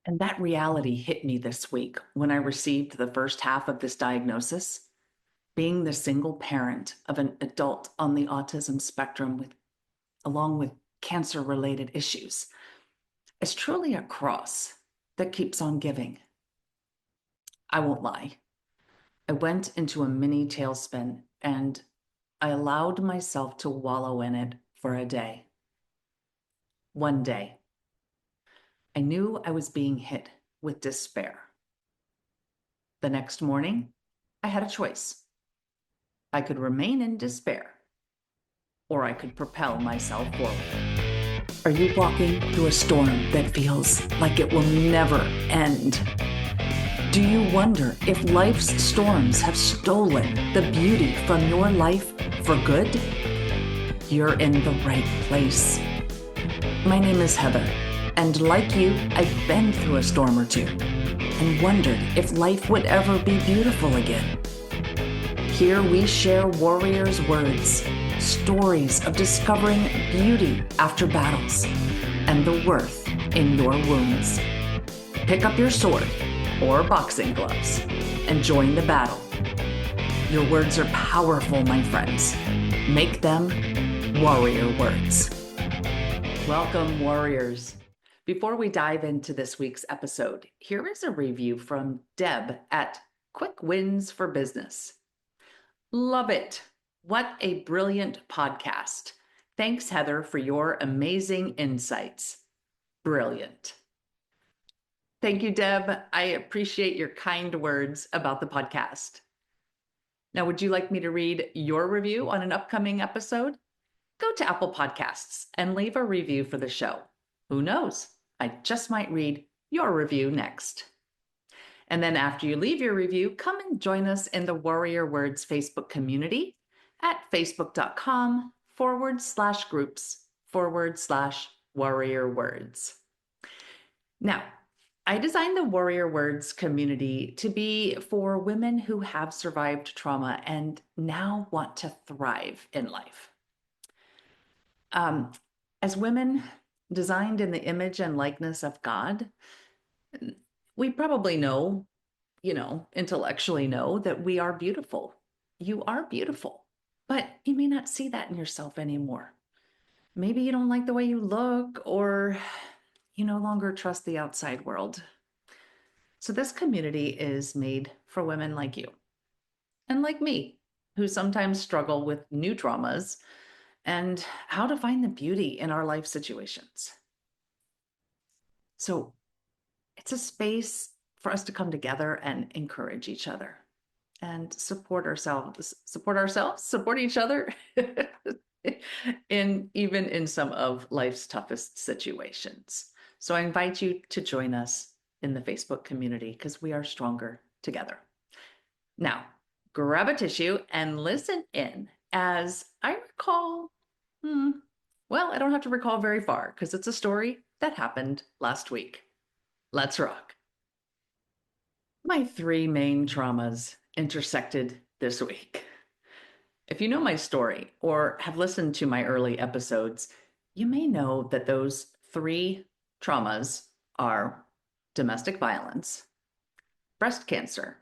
And that reality hit me this week when I received the first half of this diagnosis. Being the single parent of an adult on the autism spectrum along with cancer-related issues, is truly a cross that keeps on giving. I won't lie. I went into a mini tailspin and I allowed myself to wallow in it for a day. One day, I knew I was being hit with despair. The next morning, I had a choice. I could remain in despair, or I could propel myself forward. Are you walking through a storm that feels like it will never end? Do you wonder if life's storms have stolen the beauty from your life for good? You're in the right place. My name is Heather, and like you, I've been through a storm or two and wondered if life would ever be beautiful again. Here we share warriors' words, stories of discovering beauty after battles, and the worth in your wounds. Pick up your sword or boxing gloves and join the battle. Your words are powerful, my friends. Make them warrior words. Welcome, warriors. Before we dive into this week's episode, here is a review from Deb at Quick Wins for Business. Love it. What a brilliant podcast. Thanks, Heather, for your amazing insights. Brilliant. Thank you, Deb. I appreciate your kind words about the podcast. Now, would you like me to read your review on an upcoming episode? Go to Apple Podcasts and leave a review for the show. Who knows? I just might read your review next. And then after you leave your review, come and join us in the Warrior Words Facebook community at facebook.com/groups/Warrior Words. Now, I designed the Warrior Words community to be for women who have survived trauma and now want to thrive in life. As women designed in the image and likeness of God, we probably know, intellectually know that we are beautiful. You are beautiful, but you may not see that in yourself anymore. Maybe you don't like the way you look, or you no longer trust the outside world. So this community is made for women like you and like me, who sometimes struggle with new traumas and how to find the beauty in our life situations. So it's a space for us to come together and encourage each other and support each other even in some of life's toughest situations. So I invite you to join us in the Facebook community because we are stronger together. Now, grab a tissue and listen in as I recall, I don't have to recall very far because it's a story that happened last week. Let's rock. My three main traumas intersected this week. If you know my story or have listened to my early episodes, you may know that those three traumas are domestic violence, breast cancer,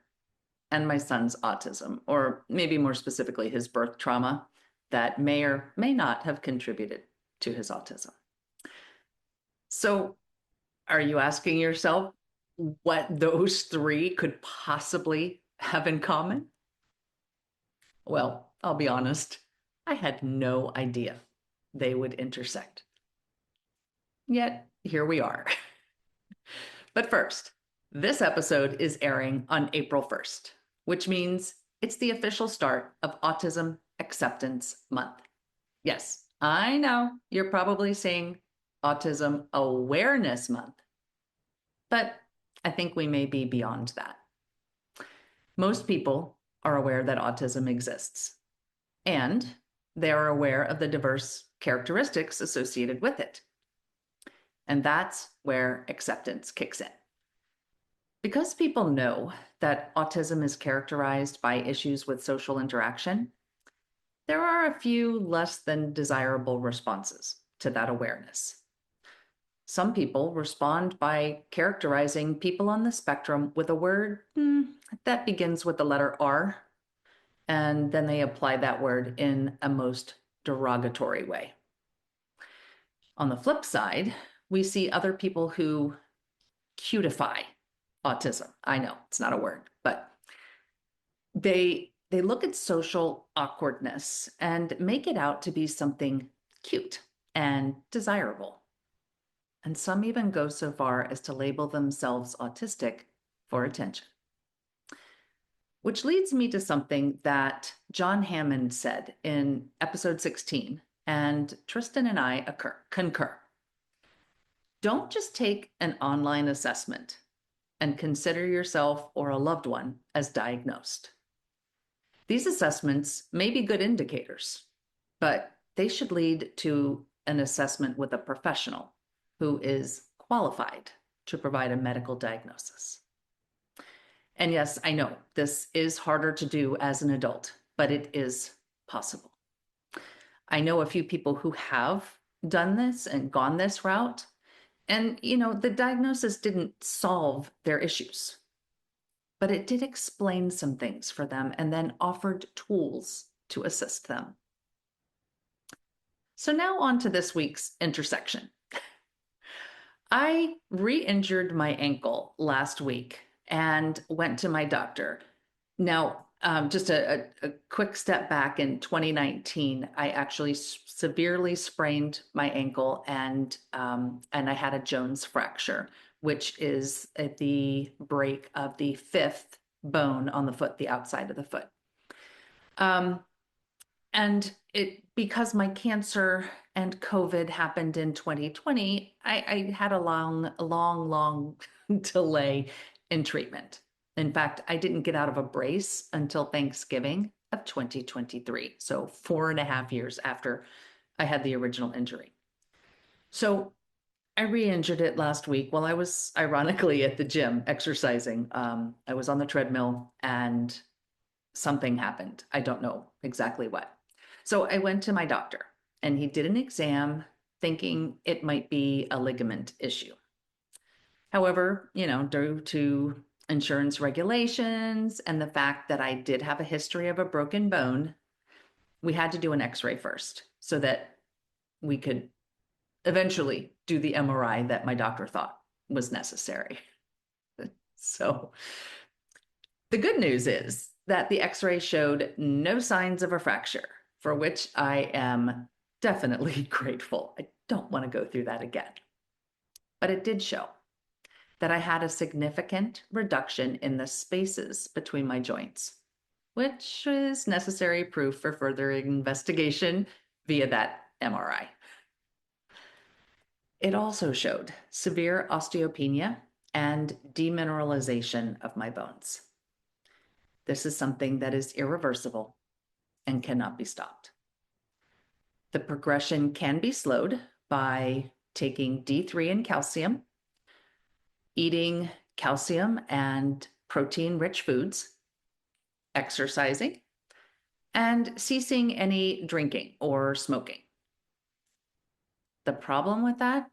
and my son's autism, or maybe more specifically, his birth trauma that may or may not have contributed to his autism. So, are you asking yourself what those three could possibly have in common? Well, I'll be honest, I had no idea they would intersect. Yet, here we are. But first, this episode is airing on April 1st, which means it's the official start of Autism Acceptance Month. Yes, I know you're probably saying Autism Awareness Month, but I think we may be beyond that. Most people are aware that autism exists, and they are aware of the diverse characteristics associated with it. And that's where acceptance kicks in. Because people know that autism is characterized by issues with social interaction, there are a few less than desirable responses to that awareness. Some people respond by characterizing people on the spectrum with a word that begins with the letter R, and then they apply that word in a most derogatory way. On the flip side, we see other people who cutify autism. I know it's not a word, but they look at social awkwardness and make it out to be something cute and desirable. And some even go so far as to label themselves autistic for attention. Which leads me to something that John Hammond said in episode 16, and Tristan and I concur. Don't just take an online assessment and consider yourself or a loved one as diagnosed. These assessments may be good indicators, but they should lead to an assessment with a professional who is qualified to provide a medical diagnosis. And yes, I know this is harder to do as an adult, but it is possible. I know a few people who have done this and gone this route, and the diagnosis didn't solve their issues, but it did explain some things for them and then offered tools to assist them. So now on to this week's intersection. I re-injured my ankle last week and went to my doctor. Now, just a quick step back, in 2019, I actually severely sprained my ankle, and I had a Jones fracture, which is at the break of the fifth bone on the foot, the outside of the foot. And because my cancer and COVID happened in 2020, I had a long delay in treatment. In fact, I didn't get out of a brace until Thanksgiving of 2023. So 4.5 years after I had the original injury. So I re-injured it last week while I was ironically at the gym exercising. I was on the treadmill and something happened. I don't know exactly what. So I went to my doctor and he did an exam thinking it might be a ligament issue. However, due to insurance regulations and the fact that I did have a history of a broken bone, we had to do an x-ray first so that we could eventually do the MRI that my doctor thought was necessary. So the good news is that the x-ray showed no signs of a fracture, for which I am definitely grateful. I don't want to go through that again. But it did show that I had a significant reduction in the spaces between my joints, which is necessary proof for further investigation via that MRI. It also showed severe osteopenia and demineralization of my bones. This is something that is irreversible and cannot be stopped. The progression can be slowed by taking D3 and calcium, eating calcium and protein-rich foods, exercising, and ceasing any drinking or smoking. The problem with that,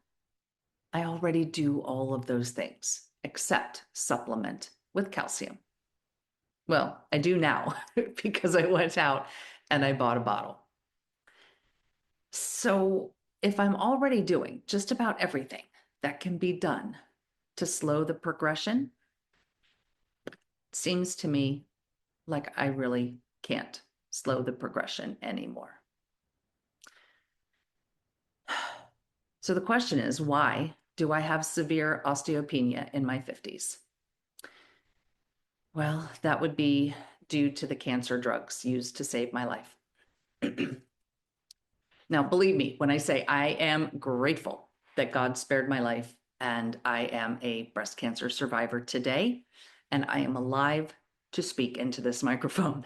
I already do all of those things except supplement with calcium. Well, I do now because I went out and I bought a bottle. So if I'm already doing just about everything that can be done to slow the progression, it seems to me like I really can't slow the progression anymore. So the question is, why do I have severe osteopenia in my 50s? Well, that would be due to the cancer drugs used to save my life. Now, believe me, when I say I am grateful that God spared my life and I am a breast cancer survivor today, and I am alive to speak into this microphone.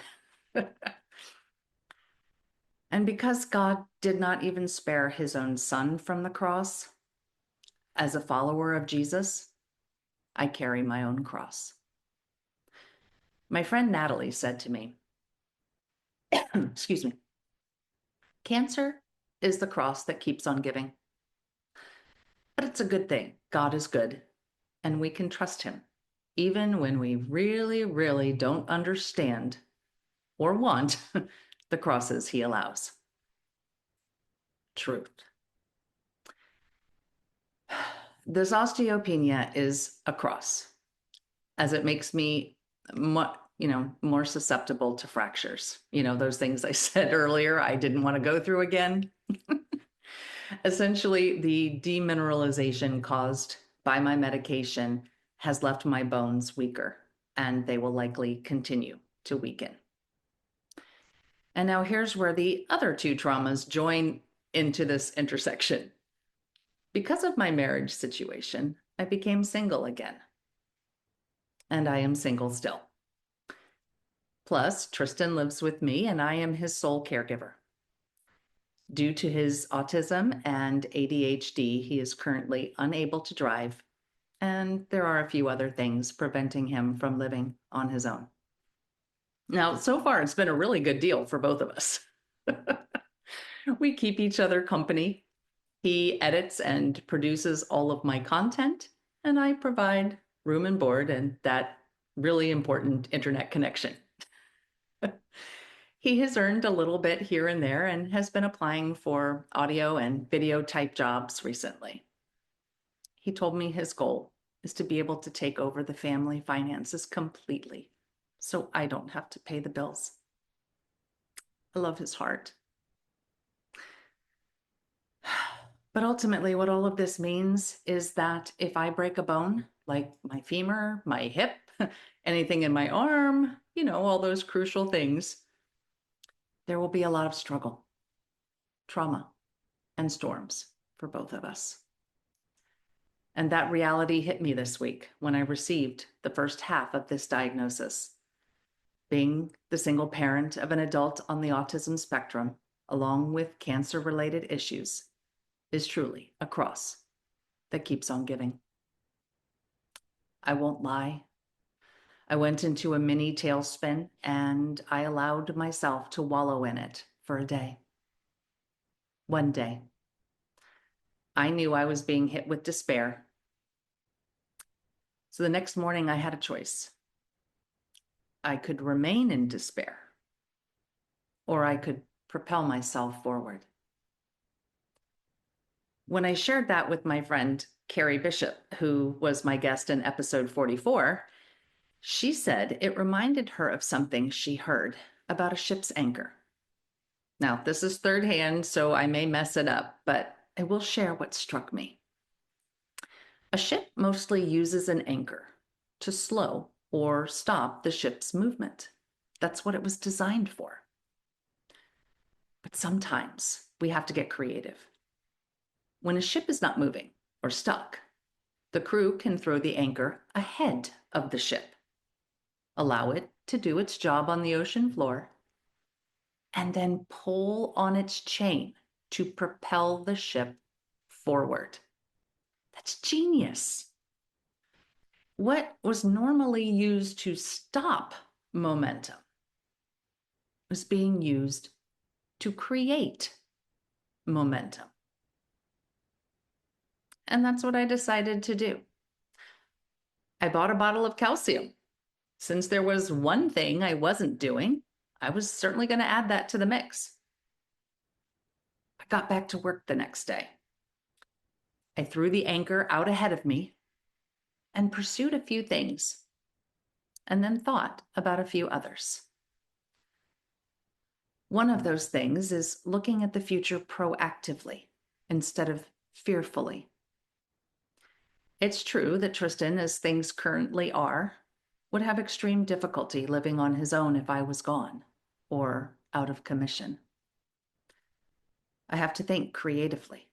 And because God did not even spare his own son from the cross, as a follower of Jesus, I carry my own cross. My friend Natalie said to me, excuse me, cancer is the cross that keeps on giving. But it's a good thing. God is good, and we can trust him, even when we really, really don't understand or want the crosses he allows. Truth. This osteopenia is a cross, as it makes me more susceptible to fractures. Those things I said earlier I didn't want to go through again. Essentially, the demineralization caused by my medication has left my bones weaker, and they will likely continue to weaken. And now here's where the other two traumas join into this intersection. Because of my marriage situation, I became single again. And I am single still. Plus, Tristan lives with me, and I am his sole caregiver. Due to his autism and ADHD, he is currently unable to drive, and there are a few other things preventing him from living on his own. Now, so far, it's been a really good deal for both of us. We keep each other company. He edits and produces all of my content, and I provide room and board and that really important internet connection. He has earned a little bit here and there and has been applying for audio and video type jobs recently. He told me his goal is to be able to take over the family finances completely, so I don't have to pay the bills. I love his heart. But ultimately, what all of this means is that if I break a bone, like my femur, my hip, anything in my arm, all those crucial things, there will be a lot of struggle, trauma, and storms for both of us. And that reality hit me this week when I received the first half of this diagnosis. Being the single parent of an adult on the autism spectrum, along with cancer-related issues, is truly a cross that keeps on giving. I won't lie. I went into a mini tailspin and I allowed myself to wallow in it for a day. One day. I knew I was being hit with despair. So the next morning I had a choice. I could remain in despair, or I could propel myself forward. When I shared that with my friend, Carrie Bishop, who was my guest in episode 44, she said it reminded her of something she heard about a ship's anchor. Now, this is third hand, so I may mess it up, but I will share what struck me. A ship mostly uses an anchor to slow or stop the ship's movement. That's what it was designed for. But sometimes we have to get creative. When a ship is not moving or stuck, the crew can throw the anchor ahead of the ship, allow it to do its job on the ocean floor, and then pull on its chain to propel the ship forward. That's genius. What was normally used to stop momentum was being used to create momentum. And that's what I decided to do. I bought a bottle of calcium. Since there was one thing I wasn't doing, I was certainly going to add that to the mix. I got back to work the next day. I threw the anchor out ahead of me and pursued a few things, and then thought about a few others. One of those things is looking at the future proactively instead of fearfully. It's true that Tristan, as things currently are, would have extreme difficulty living on his own if I was gone or out of commission. I have to think creatively.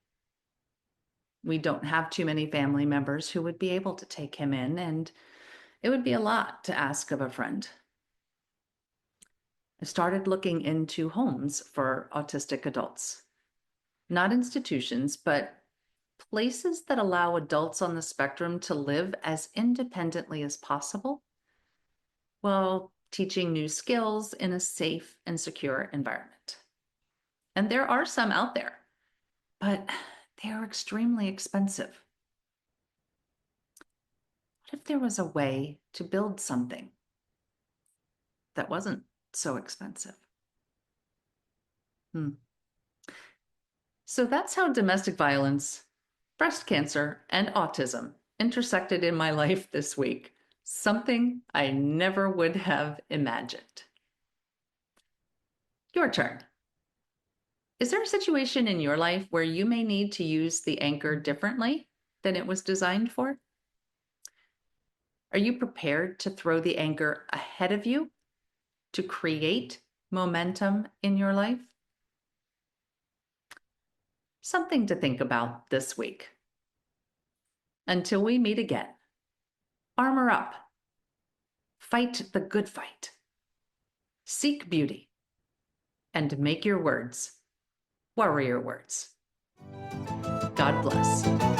We don't have too many family members who would be able to take him in, and it would be a lot to ask of a friend. I started looking into homes for autistic adults. Not institutions, but places that allow adults on the spectrum to live as independently as possible while teaching new skills in a safe and secure environment. And there are some out there, but they are extremely expensive. if there was a way to build something that wasn't so expensive? So that's how domestic violence, breast cancer, and autism intersected in my life this week. Something I never would have imagined. Your turn. Is there a situation in your life where you may need to use the anchor differently than it was designed for? Are you prepared to throw the anchor ahead of you to create momentum in your life? Something to think about this week. Until we meet again, armor up, fight the good fight, seek beauty, and make your words warrior words. God bless.